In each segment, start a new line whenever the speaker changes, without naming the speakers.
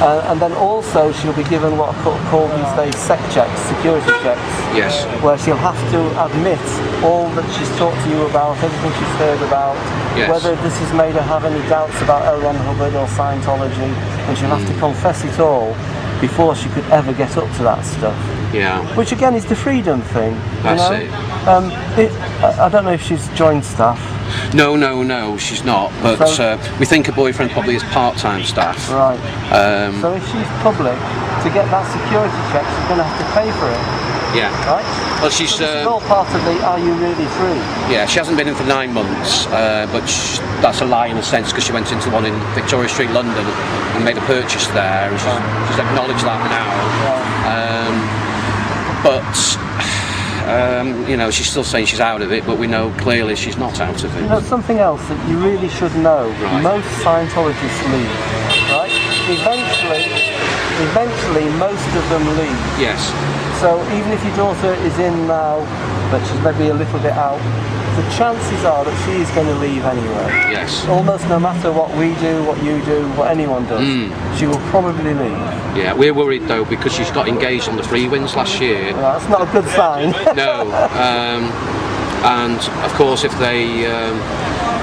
And then also she'll be given what are called these days sec checks, security checks.
Yes.
Where she'll have to admit all that she's talked to you about, everything she's heard about, whether this has made her have any doubts about L. Ron Hubbard or Scientology, and she'll have to confess it all before she could ever get up to that stuff.
Yeah.
Which again is the freedom thing.
That's it.
I don't know if she's joined staff.
No, she's not. But we think her boyfriend probably is part-time staff.
Right. So if she's public, to get that security check, she's going to have to pay for it.
Yeah.
Right?
Well, she's...
So this is all part of the Are You Really Free?
Yeah, she hasn't been in for 9 months, but that's a lie in a sense, because she went into one in Victoria Street, London, and made a purchase there, and she's acknowledged that now. You know, she's still saying she's out of it, but we know clearly she's not out of it.
You know, something else that you really should know, most Scientologists leave, right? Eventually most of them leave.
Yes.
So even if your daughter is in now, but she's maybe a little bit out, the chances are that she is going to leave anyway.
Yes.
Almost no matter what we do, what you do, what anyone does, she will probably leave.
Yeah, we're worried though because she's got engaged on the free wins last year.
Well, that's not a good sign.
No. And of course if they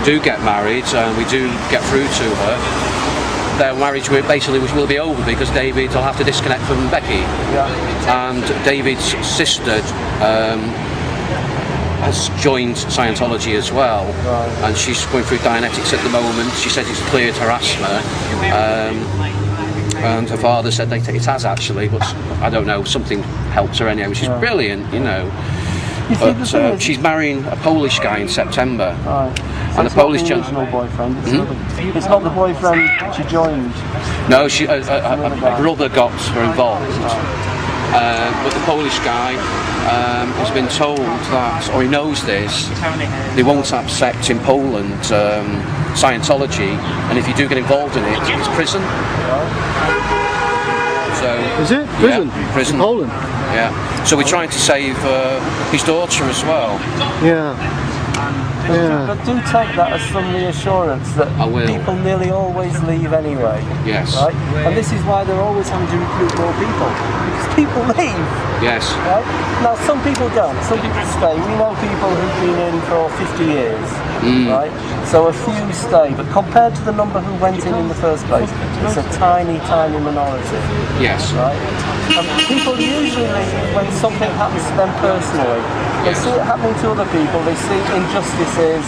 do get married and we do get through to her, their marriage basically will be over because David will have to disconnect from Becky.
Yeah.
And David's sister has joined Scientology as well, and she's going through Dianetics at the moment. She says it's cleared her asthma, and her father said it has actually, but I don't know, something helped her anyway, which is brilliant, you know. But she's marrying a Polish guy in September.
So
and
it's
the Polish
not the original boyfriend. It's not the boyfriend she joined.
No, her brother got her involved. But the Polish guy has been told that, or he knows this, they won't accept in Poland Scientology, and if you do get involved in it, it's prison. So,
is it? Prison?
Yeah, prison.
In Poland?
Yeah. So we're trying to save his daughter as well.
Yeah. But do take that as some reassurance that people nearly always leave anyway.
Yes.
Right? And this is why they're always having to recruit more people. Because people leave.
Yes.
Right? Now some people don't. Some people stay. We know people who've been in for 50 years. Right? So a few stay. But compared to the number who went in the first place, it's a tiny, tiny minority.
Yes.
Right? And people usually leave when something happens to them personally. They see it happening to other people, they see injustices,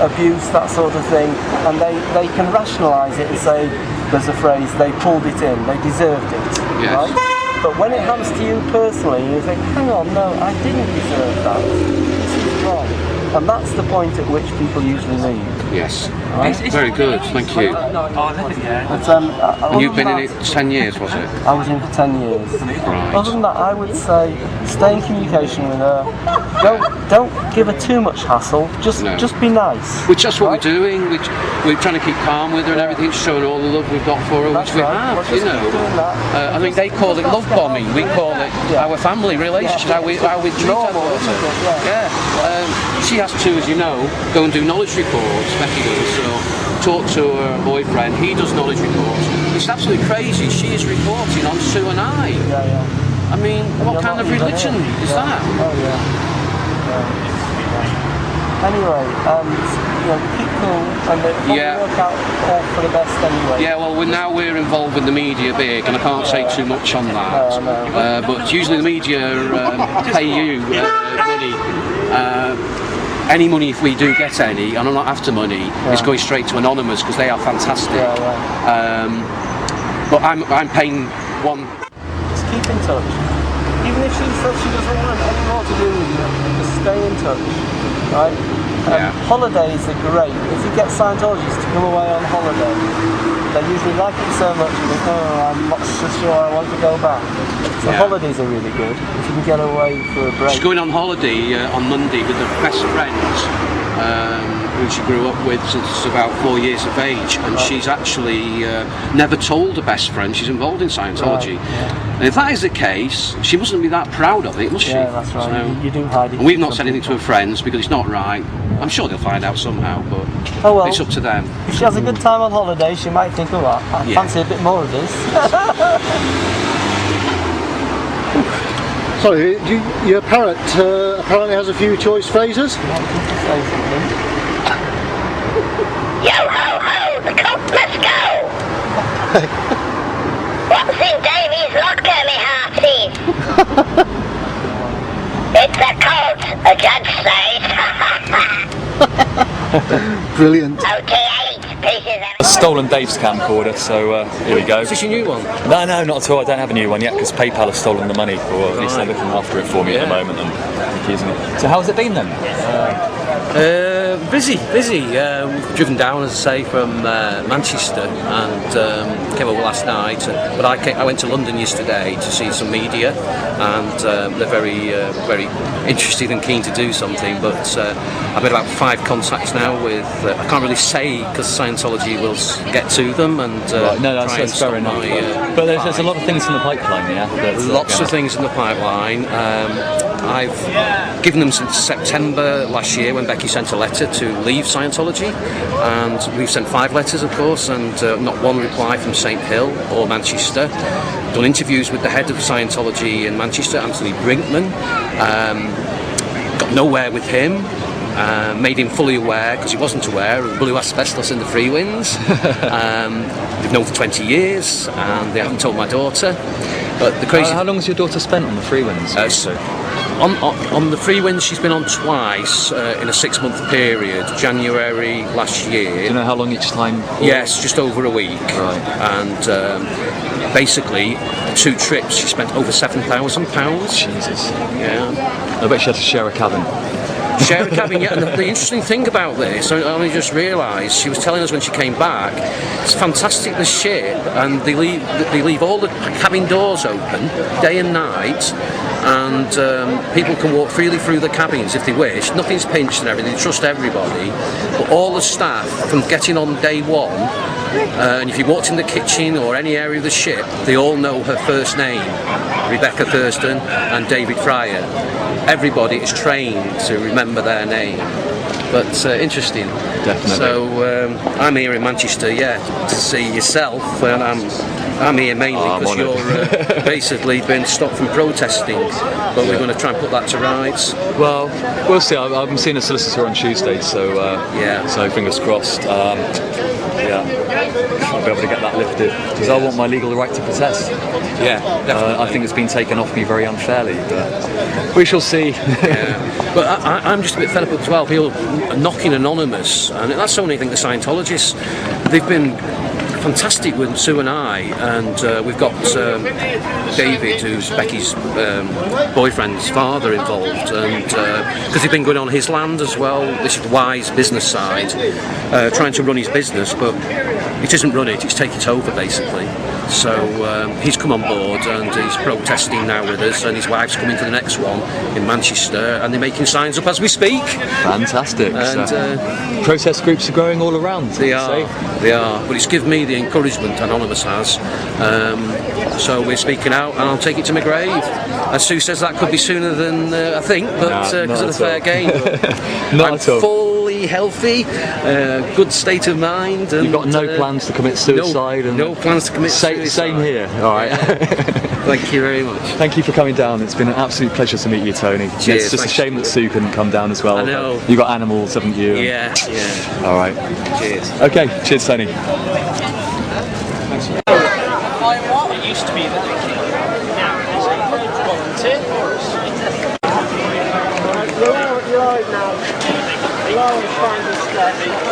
abuse, that sort of thing, and they can rationalise it and say, there's a phrase, they pulled it in, they deserved it, right? But when it happens to you personally, you think, hang on, no, I didn't deserve that, this is wrong. And that's the point at which people usually leave.
Yes.
Right?
Very good, thank you.
But,
you've been in it 10 years, was it?
I was in for 10 years.
Right.
Other than that, I would say stay in communication with her. Don't give her too much hassle. Just be nice.
Which that's what we're doing. We're trying to keep calm with her and everything, showing all the love we've got for her, which we have. You know. I mean, they call it love bombing. We call it our family relationship. How we treat our daughter. Yeah. She has to, as you know, go and do knowledge reports. Becky does. So talk to her boyfriend. He does knowledge reports. It's absolutely crazy. She is reporting on Sue and I. I mean, what kind of religion is that?
Anyway, keep cool and it'll work out all for the best anyway.
Yeah, well, now we're involved with the media big, and I can't say too much on that. But usually the media pay you money. Any money, if we do get any, and I'm not after money, is going straight to Anonymous because they are fantastic. But I'm paying one.
Just keep in touch. Even if she says she doesn't want any more to do with you, just stay in touch, right? Holidays are great. If you get Scientologists to come away on holiday, they usually like it so much you think, I'm not so sure I want to go back. So holidays are really good if you can get away for a break.
She's going on holiday on Monday with her best friend, who she grew up with since about 4 years of age, and she's actually never told her best friend she's involved in Scientology. And if that is the case, she mustn't be that proud of it, must she?
Yeah, that's right.
So,
you do hide it.
and we've not said anything to her friends because it's not right. I'm sure they'll find out somehow, but it's up to them.
If she has a good time on holiday, she might think, oh, I fancy a bit more of this.
Sorry, your parrot apparently has a few choice phrases.
Yo ho ho, the cop, let's go! What's in Davy's locker, me hearties? It's a cult, a judge says.
Brilliant.
Okay, 8 pieces of...
Stolen Dave's camcorder, so here we go.
Is this your new one?
No, not at all. I don't have a new one yet because PayPal has stolen the money, or at least they're looking after it for me at the moment and using it. So how's it been then?
Busy. We've driven down, as I say, from Manchester and came over last night. But I went to London yesterday to see some media, and they're very interested and keen to do something. But I've made about 5 contacts now with. I can't really say because Scientology will get to them and
that's fair enough. But there's a lot of things in the pipeline, yeah.
Lots of things in the pipeline. I've given them since September last year when Becky sent a letter to leave Scientology, and we've sent 5 letters, of course, and not one reply from St Hill or Manchester. Done interviews with the head of Scientology in Manchester, Anthony Brinkman. Got nowhere with him. Made him fully aware, because he wasn't aware, of blue asbestos in the free winds. They've known for 20 years, and they haven't told my daughter. But the crazy.
How long has your daughter spent on the free winds?
On the free winds, she's been on twice in a 6-month period. January last year.
Do you know how long each time?
Yes, just over a week.
Right.
And basically, 2 trips, she spent over £7,000.
Jesus.
Yeah.
I bet she had to share a cabin.
Share a cabin, yeah. And the interesting thing about this, I only just realised, she was telling us when she came back, it's fantastic, the ship, and they leave all the cabin doors open day and night, and people can walk freely through the cabins if they wish. Nothing's pinched and everything, they trust everybody. But all the staff, from getting on day 1, and if you walked in the kitchen or any area of the ship, they all know her first name, Rebecca Thurston and David Fryer. Everybody is trained to remember their name. But interesting.
Definitely.
So I'm here in Manchester, to see yourself, and I'm here mainly because you're basically been stopped from protesting, but we're going to try and put that to rights.
Well, we'll see. I'm seeing a solicitor on Tuesday, so so fingers crossed. I'll be able to get that lifted because I want my legal right to protest.
Yeah, definitely.
I think it's been taken off me very unfairly, but we shall see.
Yeah. But I'm just a bit fed up as well. People are knocking anonymous, and that's the only thing. The Scientologists, they've been fantastic with Sue and I, and we've got David, who's Becky's boyfriend's father, involved, and because they've been going on his land as well. This is Wise business side, trying to run his business, but it doesn't run it; it's take it over basically. So he's come on board and he's protesting now with us, and his wife's coming to the next one in Manchester, and they're making signs up as we speak.
Fantastic.
And
protest groups are growing all around.
They are, but it's given me the encouragement Anonymous has. So we're speaking out, and I'll take it to my grave. As Sue says, that could be sooner than I think, but because of the fair game.
Not at all.
Fully healthy, good state of mind. And
you've got no plans to commit suicide?
No plans to commit suicide.
Same here. All right.
Thank you very much.
Thank you for coming down. It's been an absolute pleasure to meet you, Tony.
Cheers,
it's just a shame that Sue couldn't come down as well.
I know.
You've got animals, haven't you?
Yeah.
All right.
Cheers.
Okay. Cheers, Tony.
It used to be that volunteer for us.
You're all right now. You're all fine and stuff.